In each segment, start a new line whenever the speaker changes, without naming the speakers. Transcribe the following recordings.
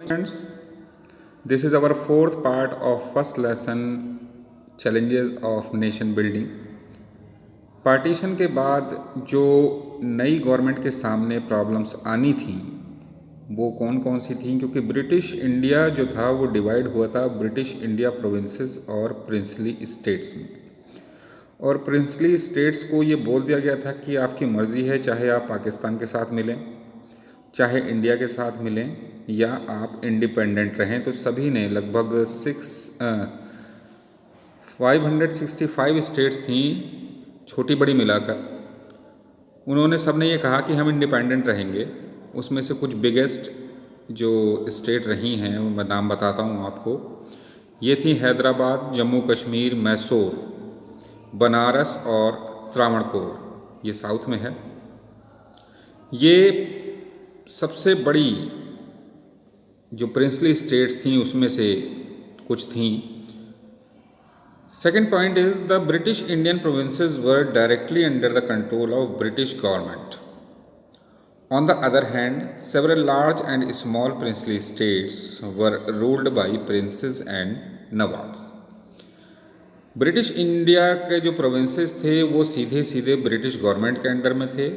Friends, this is our fourth part of first lesson challenges of nation building. Partition के बाद जो नई government के सामने प्रॉब्लम्स आनी थी वो कौन कौन सी थी, क्योंकि ब्रिटिश इंडिया जो था वो डिवाइड हुआ था ब्रिटिश इंडिया प्रोविंसेस और प्रिंसली स्टेट्स में। और प्रिंसली स्टेट्स को ये बोल दिया गया था कि आपकी मर्ज़ी है, चाहे आप पाकिस्तान के साथ मिलें, चाहे इंडिया के साथ मिलें या आप इंडिपेंडेंट रहें। तो सभी ने लगभग 565 स्टेट्स थी छोटी बड़ी मिलाकर, उन्होंने सब ने ये कहा कि हम इंडिपेंडेंट रहेंगे। उसमें से कुछ बिगेस्ट जो स्टेट रही हैं वो मैं नाम बताता हूँ आपको। ये थी हैदराबाद, जम्मू कश्मीर, मैसूर, बनारस और त्रावणकोर, ये साउथ में है। ये सबसे बड़ी जो प्रिंसली स्टेट्स थीं उसमें से कुछ थीं। Second point is the British Indian provinces were directly under the control of British government. On the other hand, several large and small princely states were ruled by princes and nawabs. British India के जो provinces थे वो सीधे सीधे British government के under में थे,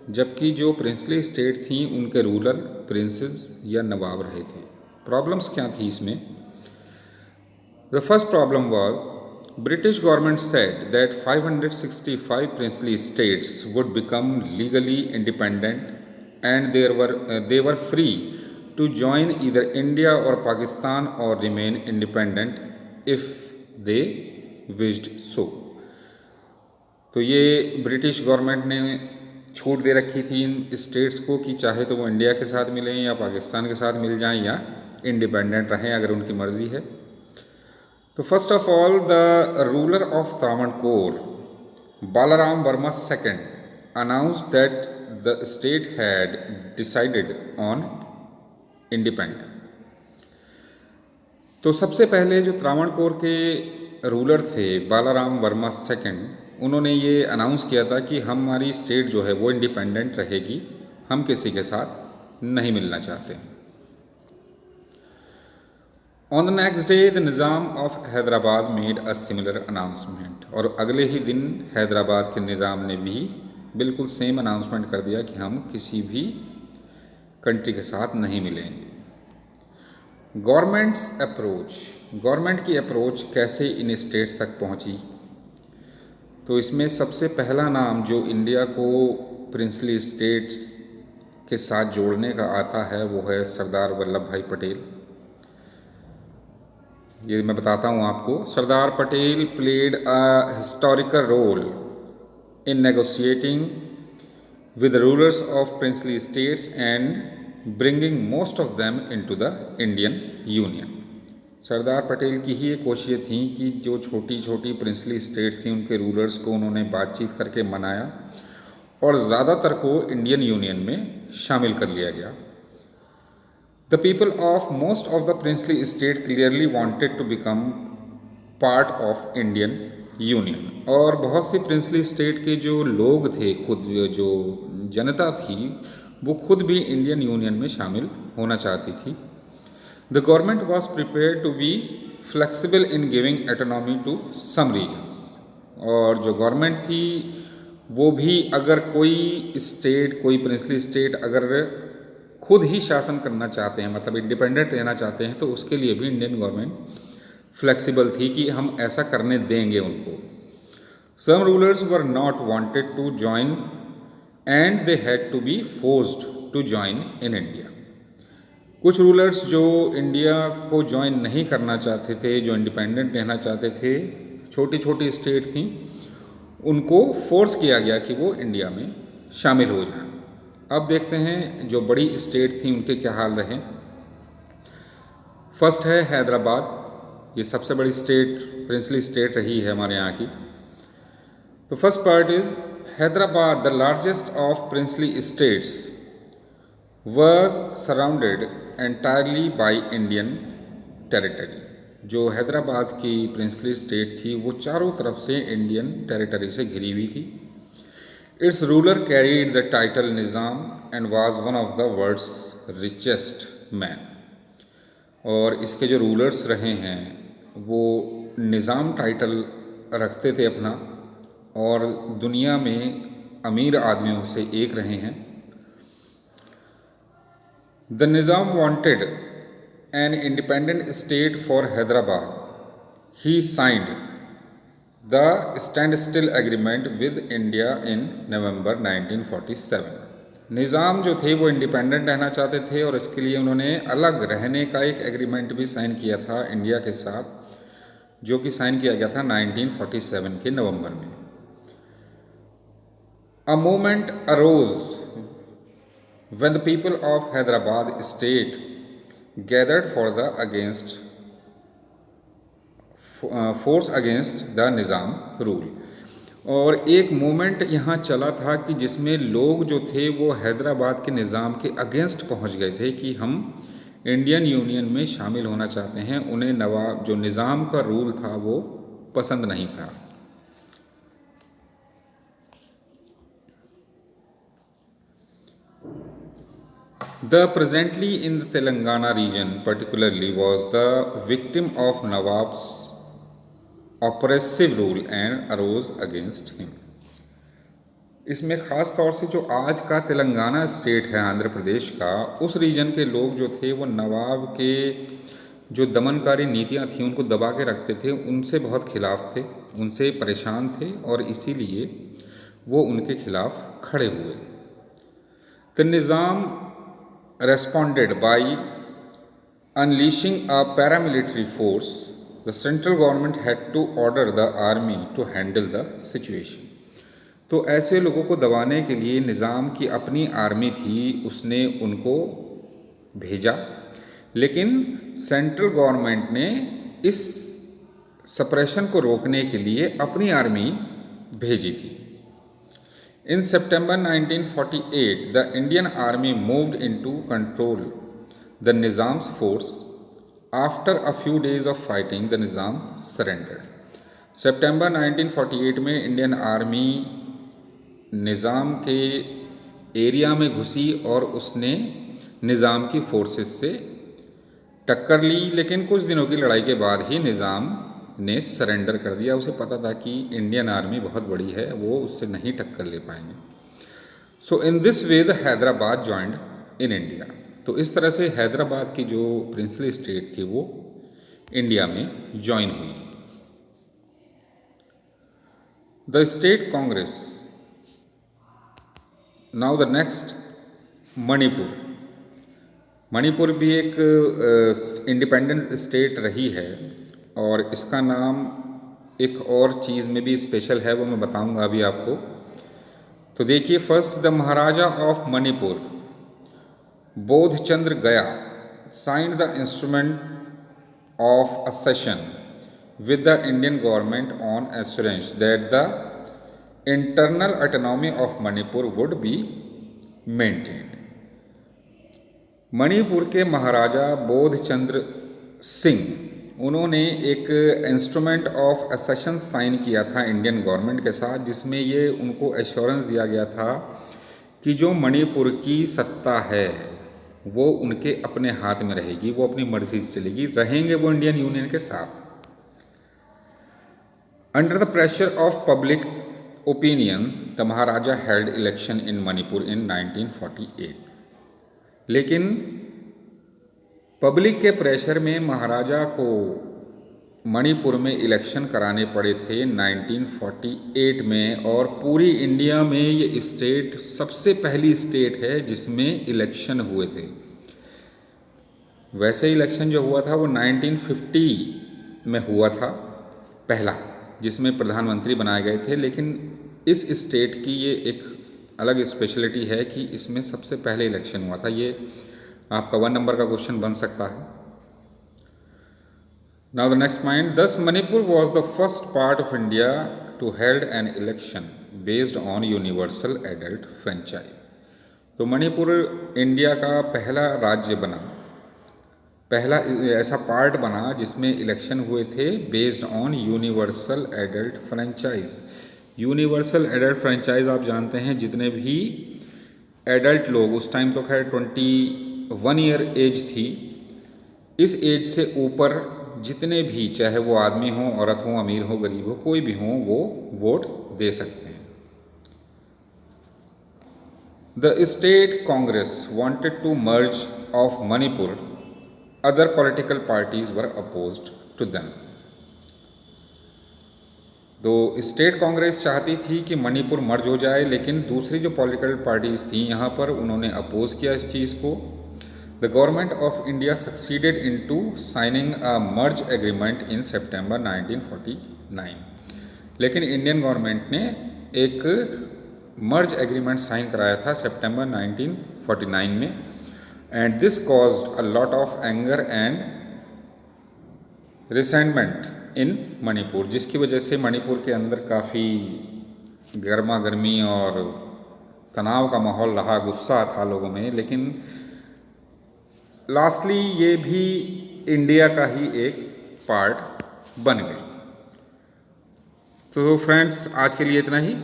जबकि जो प्रिंसली स्टेट थी उनके रूलर प्रिंसेस या नवाब रहे थे। प्रॉब्लम्स क्या थी इसमें? The first problem was British government said that 565 princely states would become legally independent and they were free to join either India or Pakistan or remain independent if they wished so. तो ये British government ने छूट दे रखी थी इन states को कि चाहे तो वो इंडिया के साथ मिलें या पाकिस्तान के साथ मिल जाएं या इंडिपेंडेंट रहें अगर उनकी मर्ज़ी है। तो first of all the ruler of Travancore, Balaram Verma second, announced that the state had decided on independence. तो सबसे पहले जो त्रावणकोर के रूलर थे बालाराम वर्मा सेकेंड, उन्होंने ये अनाउंस किया था कि हमारी स्टेट जो है वो इंडिपेंडेंट रहेगी, हम किसी के साथ नहीं मिलना चाहते। On the next day the Nizam of Hyderabad made a similar announcement, और अगले ही दिन हैदराबाद के निज़ाम ने भी बिल्कुल सेम अनाउंसमेंट कर दिया कि हम किसी भी कंट्री के साथ नहीं मिलेंगे। गवर्नमेंट्स अप्रोच, गवर्नमेंट की अप्रोच कैसे इन स्टेट्स तक पहुंची? तो इसमें सबसे पहला नाम जो इंडिया को प्रिंसली स्टेट्स के साथ जोड़ने का आता है वो है सरदार वल्लभ भाई पटेल। ये मैं बताता हूँ आपको। Sardar Patel played a historical role in negotiating with rulers of princely states and bringing most of them into the Indian union. Sardar Patel की ही ये कोशिशें थी कि जो छोटी छोटी प्रिंसली स्टेट्स थी उनके रूलर्स को उन्होंने बातचीत करके मनाया और ज़्यादातर को इंडियन यूनियन में शामिल कर लिया गया। The people of most of the princely state clearly wanted to become part of Indian Union, और बहुत सी प्रिंसली स्टेट के जो लोग थे, खुद जो जनता थी, वो खुद भी इंडियन यूनियन में शामिल होना चाहती थी। The government was prepared to be flexible in giving autonomy to some regions, और जो गवर्नमेंट थी वो भी अगर कोई स्टेट, कोई प्रिंसली स्टेट अगर खुद ही शासन करना चाहते हैं, मतलब इंडिपेंडेंट रहना चाहते हैं, तो उसके लिए भी इंडियन गवर्नमेंट फ्लेक्सिबल थी कि हम ऐसा करने देंगे उनको। Some rulers were not wanted to join and they had to be forced to join in India. कुछ रूलर्स जो इंडिया को ज्वाइन नहीं करना चाहते थे, जो इंडिपेंडेंट रहना चाहते थे, छोटी छोटी स्टेट थी, उनको फोर्स किया गया कि वो इंडिया में शामिल हो जाएं। अब देखते हैं जो बड़ी स्टेट थी उनके क्या हाल रहे। फर्स्ट है हैदराबाद, ये सबसे बड़ी स्टेट, प्रिंसली स्टेट रही है हमारे यहाँ की। तो first part is Hyderabad, the largest of princely states, was surrounded entirely by Indian territory. जो हैदराबाद की प्रिंसली स्टेट थी वो चारों तरफ से इंडियन टेरिटरी से घिरी हुई थी। Its ruler carried the title Nizam and was one of the world's richest men. और इसके जो रूलर्स रहे हैं वो निज़ाम टाइटल रखते थे अपना, और दुनिया में अमीर आदमियों से एक रहे हैं। The Nizam wanted an independent state for Hyderabad. He signed the standstill agreement with India in November 1947। Nizam जो थे वो इंडिपेंडेंट रहना चाहते थे और इसके लिए उन्होंने अलग रहने का एक एग्रीमेंट भी साइन किया था इंडिया के साथ, जो कि साइन किया गया था 1947 के नवंबर में। A movement arose when the people of Hyderabad state gathered for the force against the Nizam rule। और एक मूवमेंट यहाँ चला था कि जिसमें लोग जो थे वो हैदराबाद के निज़ाम के अगेंस्ट पहुँच गए थे कि हम इंडियन यूनियन में शामिल होना चाहते हैं। उन्हें नवाब जो निज़ाम का रूल था वो पसंद नहीं था। The presently in the Telangana region particularly was the victim of Nawab's oppressive rule and arose against him। इसमें ख़ास तौर से जो आज का तेलंगाना स्टेट है आंध्र प्रदेश का, उस रीजन के लोग जो थे वो नवाब के जो दमनकारी नीतियां थी उनको दबा के रखते थे, उनसे बहुत खिलाफ थे, उनसे परेशान थे और इसीलिए वो उनके खिलाफ खड़े हुए। The Nizam responded by unleashing a paramilitary force। The central government had to order the army to handle the situation। तो ऐसे लोगों को दबाने के लिए निज़ाम की अपनी आर्मी थी, उसने उनको भेजा, लेकिन सेंट्रल गवर्नमेंट ने इस सप्रेशन को रोकने के लिए अपनी आर्मी भेजी थी। In September 1948, the Indian Army moved into control the Nizam's force। After a few days of fighting, the Nizam surrendered। सितंबर 1948 में इंडियन आर्मी निज़ाम के एरिया में घुसी और उसने निज़ाम की फोर्सेस से टक्कर ली, लेकिन कुछ दिनों की लड़ाई के बाद ही निज़ाम ने सरेंडर कर दिया। उसे पता था कि इंडियन आर्मी बहुत बड़ी है, वो उससे नहीं टक्कर ले पाएंगे। So in this way the Hyderabad joined in India. तो इस तरह से हैदराबाद की जो प्रिंसली स्टेट थी वो इंडिया में ज्वाइन हुई। The state Congress. Now the next, Manipur. Manipur भी एक इंडिपेंडेंट स्टेट रही है और इसका नाम एक और चीज़ में भी स्पेशल है, वो मैं बताऊंगा अभी आपको। तो देखिए, first, the Maharaja of Manipur Bodhachandra गया signed the instrument of accession with the Indian government on assurance that the internal autonomy of Manipur would be maintained. Manipur के महाराजा बोधचंद्र सिंह, उन्होंने एक इंस्ट्रूमेंट ऑफ असेशन साइन किया था इंडियन गवर्नमेंट के साथ, जिसमें ये उनको एश्योरेंस दिया गया था कि जो मणिपुर की सत्ता है वो उनके अपने हाथ में रहेगी, वो अपनी मर्जी से चलेगी, रहेंगे वो इंडियन यूनियन के साथ। Under the pressure of public opinion the Maharaja held election in Manipur in 1948। लेकिन पब्लिक के प्रेशर में महाराजा को मणिपुर में इलेक्शन कराने पड़े थे 1948 में, और पूरी इंडिया में ये स्टेट सबसे पहली स्टेट है जिसमें इलेक्शन हुए थे। वैसे इलेक्शन जो हुआ था वो 1950 में हुआ था पहला, जिसमें प्रधानमंत्री बनाए गए थे, लेकिन इस स्टेट की ये एक अलग स्पेशलिटी है कि इसमें सबसे पहले इलेक्शन हुआ था। ये आपका 1 नंबर का क्वेश्चन बन सकता है। Now the next point, thus Manipur was the first part of India to held an election based on universal adult franchise. तो मणिपुर इंडिया का पहला राज्य बना, पहला ऐसा पार्ट बना जिसमें इलेक्शन हुए थे based on universal adult franchise. Universal adult franchise आप जानते हैं, जितने भी एडल्ट लोग, उस टाइम तो खैर 21 ईयर एज थी, इस एज से ऊपर जितने भी, चाहे वो आदमी हो, औरत हो, अमीर हो, गरीब हो, कोई भी हो, वो वोट दे सकते हैं। The state Congress wanted to merge of Manipur, other political parties were opposed to them. तो स्टेट कांग्रेस चाहती थी कि मणिपुर मर्ज हो जाए, लेकिन दूसरी जो पॉलिटिकल पार्टीज थी यहाँ पर, उन्होंने अपोज किया इस चीज़ को। The government of India succeeded in to signing a merge agreement in September 1949। लेकिन इंडियन गवर्नमेंट ने एक मर्ज एग्रीमेंट साइन कराया था सितंबर 1949 में, and this caused a lot of anger and resentment in Manipur, जिसकी वजह से मणिपुर के अंदर काफ़ी गर्मा गर्मी और तनाव का माहौल रहा, गुस्सा था लोगों में। लेकिन लास्टली ये भी इंडिया का ही एक पार्ट बन गई। तो फ्रेंड्स, आज के लिए इतना ही।